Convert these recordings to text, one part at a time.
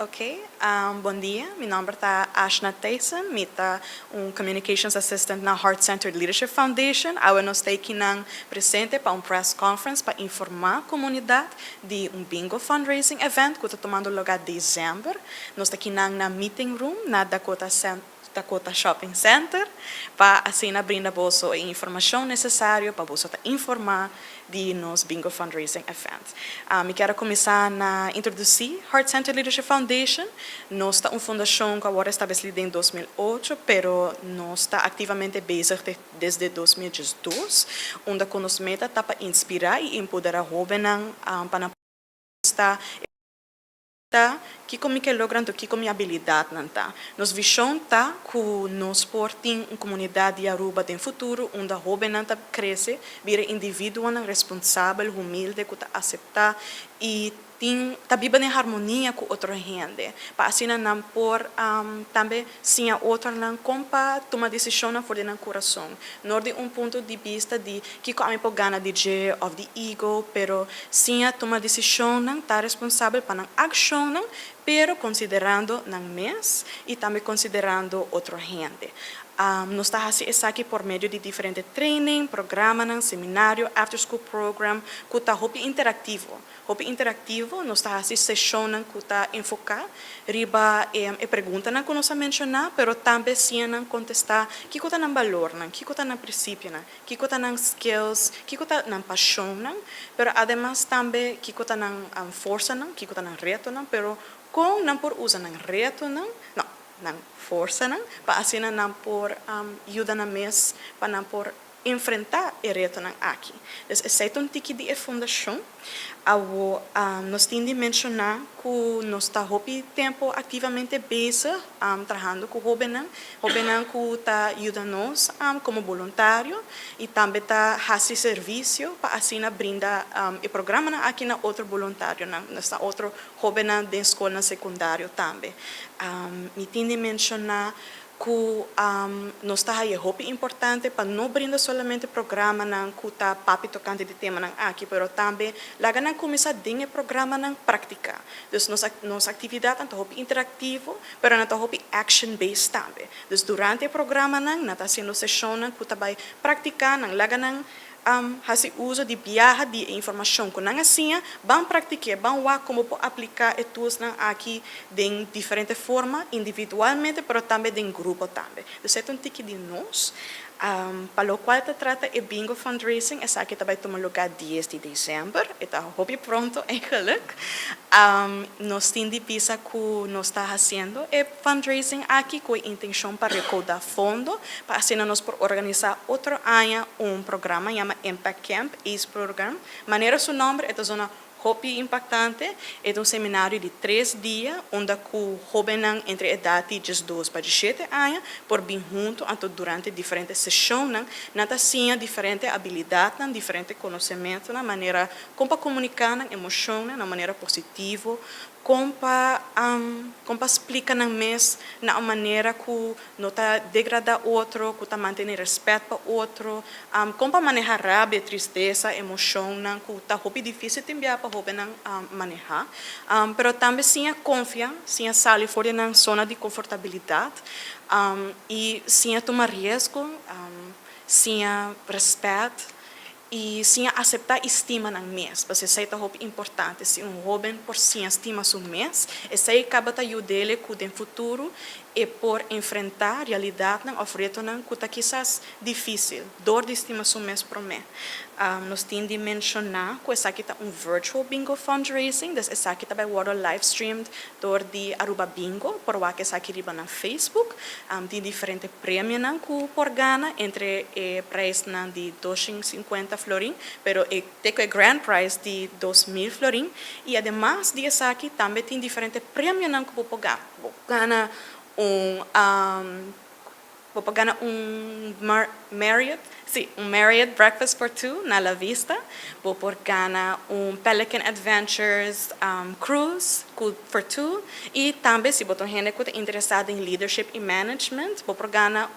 Ok, bom dia. Meu nome é Ashna Tyson. Eu sou Communications Assistant na Heart Centered Leadership Foundation. Eu estou aqui presente para press conference para informar a comunidade de bingo fundraising event que está tomando lugar em dezembro. Nós estamos aqui na meeting room na Dakota Shopping Center para assim brindar a informação necessária para você informar de nos bingo fundraising event. Eu quero começar a introduzir Heart Centered Leadership Foundation. Nós estamos uma fundação que agora estabelecida em 2008, pero nós está ativamente bezig desde 2012, onde a nossa meta está para inspirar e empoderar jovens para estar que como que logran que como habilidade nanta. Nos visão tá que nos portem uma comunidade de Aruba no futuro onde a jovem nanta cresce, vira indivíduo responsável, humilde, que tá aceitar e tá viva em harmonia com outra gente. Para assim não por também sim a outra não compa tomar decisão na fora do coração. Não de ponto de vista de que como por gana DJ of the ego, pero sim a tomar decisão não tá responsável para não ação não, pero considerando não mes e também considerando outra gente. Nós estamos aqui por meio de diferentes training, programas, seminário, after school program, que está interativo. Hobby interativo, nós estamos sessões que está enfocado, riba pergunta que nós mencionar, pero também sim contestar que está no valor, que está no princípio, que está no skills, que está na paixão, pero además também que está na força, que está no reto, pero com não por usar no reto, não força, para assim não por ajudar na mes, para não por enfrentar o reto aqui. Então, esse é tipo de fundação. Nós temos de mencionar que nós estamos tempo ativamente bezig trabalhando com jovens que está ajudando-nos como voluntário e também está fazendo serviço para assim brindar o programa aqui na outro voluntário, nesta outro jovem da escola secundária também. Me tenho de mencionar que nós está aí importante para não brindar somente programa que está papi tocante de tema aqui, mas também lá não começar a dar programa na prática. Então nossa atividade é interativa, mas não é action based também. Então durante o programa não está sendo sessão que está vai praticar, lá não fazer uso de viagem de informação que não assim, vão praticar, vão ver como aplicar estudos aqui de diferentes formas, individualmente, mas também em grupo também. Então, é tipo de nós. Para o qual se trata o bingo fundraising, essa aqui vai tomar lugar 10 de dezembro, está hobby pronto eigenlijk. Nós temos de pensar que nós está fazendo o fundraising aqui com a intenção para recaudar fundo, para assim nós por organizar outro ano programa chamado Impact Camp, esse programa. Maneira seu nome é uma hobby impactante, é seminário de 3 dias, onde o jovem entre idade de 12 para 17 anos, por vir junto durante diferentes sessões, assim, diferentes habilidades, diferentes conhecimentos, na maneira como comunicar, emoção, na maneira positiva, como explicar mais na maneira que não está degradar outro, que está mantendo respeito para outro, como manejar rabia, tristeza, emoção, que está muito difícil também para jovem manejar, mas também sim confiar, sim sair fora da zona de confortabilidade e sim tomar risco, sim respeito e sim aceitar estima no mês, porque isso é muito importante. Se jovem por sim estima seu mês, isso aí acaba de ajudar ele no futuro e por enfrentar a realidade ou reto que está quizás difícil, dor de estima seu mês para mim. Nós temos de mencionar que essa aqui está virtual bingo fundraising, essa aqui também é live streamed door de Aruba Bingo, por lá que essa aqui riba na Facebook, tem diferentes prêmios que por gana, entre o preço de 250 florim, pero tem o grand prize de 2.000 florim, e además de essa aqui também tem diferentes prêmios que por gana Popagana Marriott Breakfast for Two na La Vista. Popagana Pelican Adventures cruise for two. E também, se botam gente que está interessada em leadership e management, popagana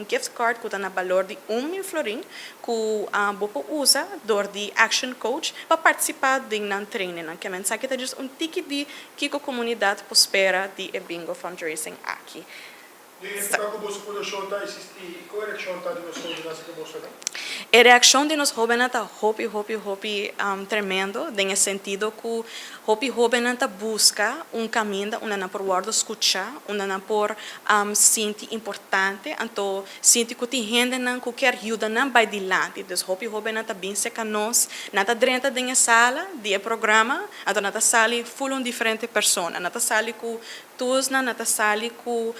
gift card que está na valor de $1,000 que você usa dor de action coach para participar de um training. Que mensagem é just ticket de que a comunidade prospera de bingo fundraising aqui. Kako bo se podešolta existi, koja reakcija ta dinosaurio nasi kako se? A reação de nós jovens está hopi tremendo, no sentido que jovens busca caminho, por guarda escuchar, por sentir importante, então sentir que tem gente que quer ajuda não vai adiante, então jovens bem se que nós, nada dentro da sala, de programa, então nada sala full diferente pessoa, nada sala com tools nada sala com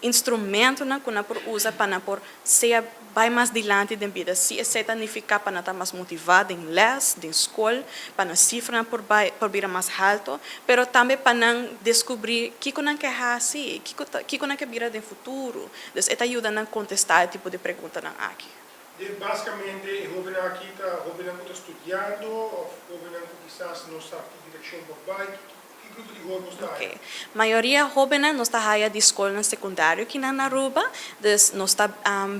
instrumento que na por usa para por ser vai mais adiante da vida. Se isso significa para estar mais motivado em les, em escola, para a cifra por vir mais alto, mas também para descobrir o que não quer fazer, o que não quer vir no futuro. Então, isso ajuda a contestar esse tipo de pergunta aqui. Basicamente, jovem aqui está estudando, jovem quizás não sabe que direção vai. Okay. Maioria jovens não está aí de escola secundária que na Aruba, dus não está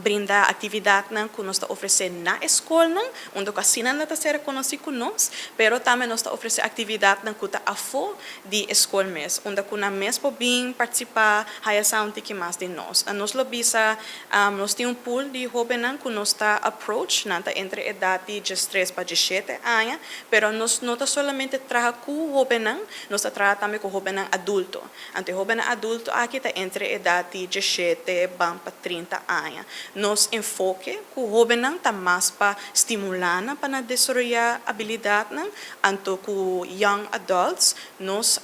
brinda atividade que nós está oferecendo na escola, onde assim não está ser conhecido conosco, pero também nós está oferecendo atividade que está a fora de escola mesmo, onde que na mesmo bem participar, aí sabe que mais de nós. Nós lo bisa, nós temos pool de jovens que nós está approach, nanta entre idade de 3 para 17 anos, pero nós não está solamente trabalhar com jovens, nós está também com jovem adulto. Então, jovem adulto aqui está entre a idade de 17 para 30 anos. Nosso enfoque com o jovem está mais para estimular, para desenvolver habilidade. Então, com young adults, nosso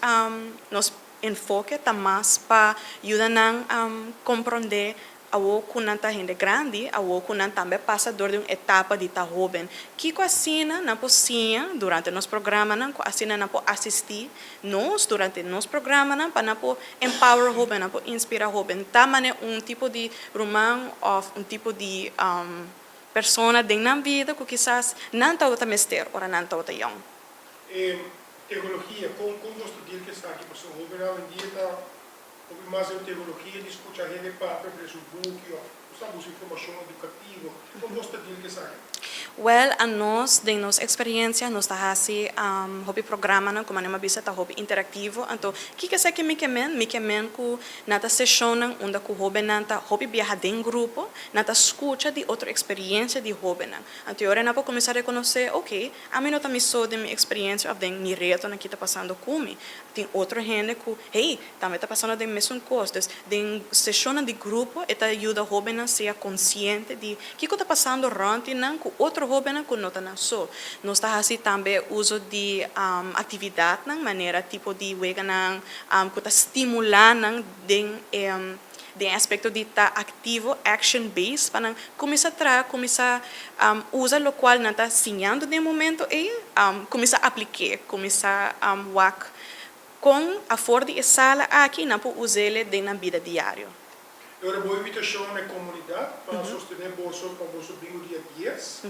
enfoque está mais para ajudar a compreender awo kunanta gente grande, awo kunanta também passa por uma etapa de estar jovem. Que assina na pocinha durante nosso programa, não assina na po assistir nós durante nosso programa, não para po empower jovem, na po inspirar jovem. Também tipo de romance ou tipo de persona de na vida que quizás não está outra mester ou não está outra young. Tecnologia, como você diz que está aqui para o jovem, hoje em dia mais em tecnologia, de escutar a gente para Facebook, usamos informação educativa, como você diz que está aqui? Well, a nós, de nossa experiência, nós está assim, hobby programa, como a gente bisa, hobby interativo. Então, o que é que me quemen que nata sessão onde o hobby nata hobby viaja em grupo, nata escuta de outra experiência de hobby. Então, eu não vou começar a reconhecer, ok, a mim não está me só de minha experiência, de minha reto que está passando comigo. Tem outra gente que, hey, também está passando de mesma coisa. De sessão de grupo, ela ajuda o hobby a ser consciente de o que está passando durante com outro jovem que não está só. Nós está assim também uso de atividade, maneira tipo de vegan, que está estimulando de aspecto de estar ativo, action based, para começar a usar o qual não está ensinando de momento e começar a aplicar, começar a work com a fora de sala aqui não pode usar ele na vida diária. Agora, boa invitação na comunidade para sostener bolso para bolso bingo dia 10.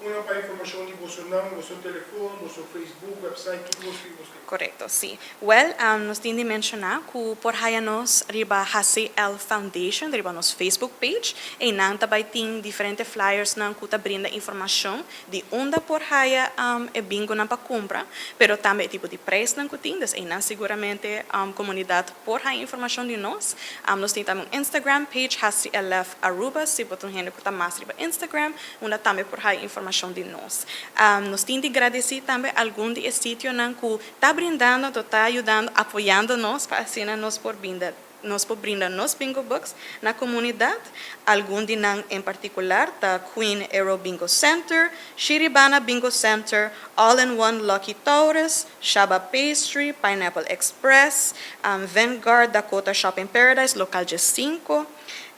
Uma para informação de bolso nome, bolso telefone, bolso Facebook, website, tudo você. Correto, sim. Well, nós temos de mencionar que por aí nós riba HCL Foundation, riba nosso Facebook page, e não também tem diferentes flyers não que tá brinda informação de onde por aí é bingo não para compra, pero também tipo de preço não que tem, e não seguramente comunidade por aí informação de nós. Nós temos também Instagram page HCLF Aruba, se botam gente que tá mais riba Instagram, onde também por aí informação de nós. Nós temos de agradecer também algum de sítio não que tá brindando, está ajudando, apoiando nós para assim nós por brindar nos bingo books na comunidade. Algum de nós em particular da Queen Aero Bingo Center, Shiribana Bingo Center, All in One Lucky Taurus, Shaba Pastry, Pineapple Express, Vanguard Dakota Shopping Paradise, Local G5,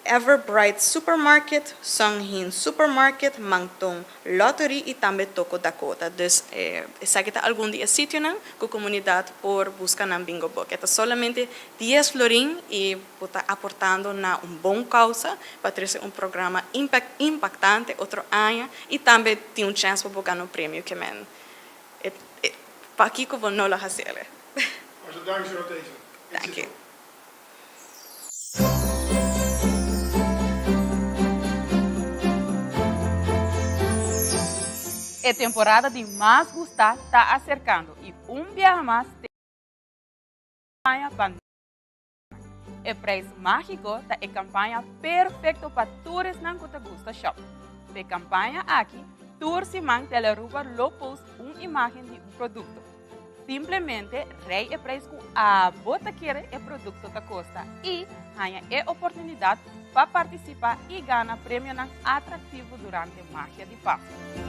Everbright Supermarket, Songhin Supermarket, Mangtong Lottery e também Toco Dakota. Dus, essa aqui tá algum dia sítio não, com a comunidade por buscar na Bingo Book. É solamente 10 florim e está aportando na bom causa para ter um programa impactante outro ano e também tem chance para ganhar um prêmio que men. Para aqui que vou não fazer. Also danke für deze. Thank you. A temporada de Mais Gustar está acercando e dia mais tem campanha para o preço mágico da campanha perfeito para todos na Kota Gusta Shop. A campanha aqui, todos se mantém ruba lopos imagem de produto. Simplesmente rei o preço a bota querer o produto da Costa e ganha a oportunidade para participar e ganhar prêmio atrativo durante a Magia de Páscoa.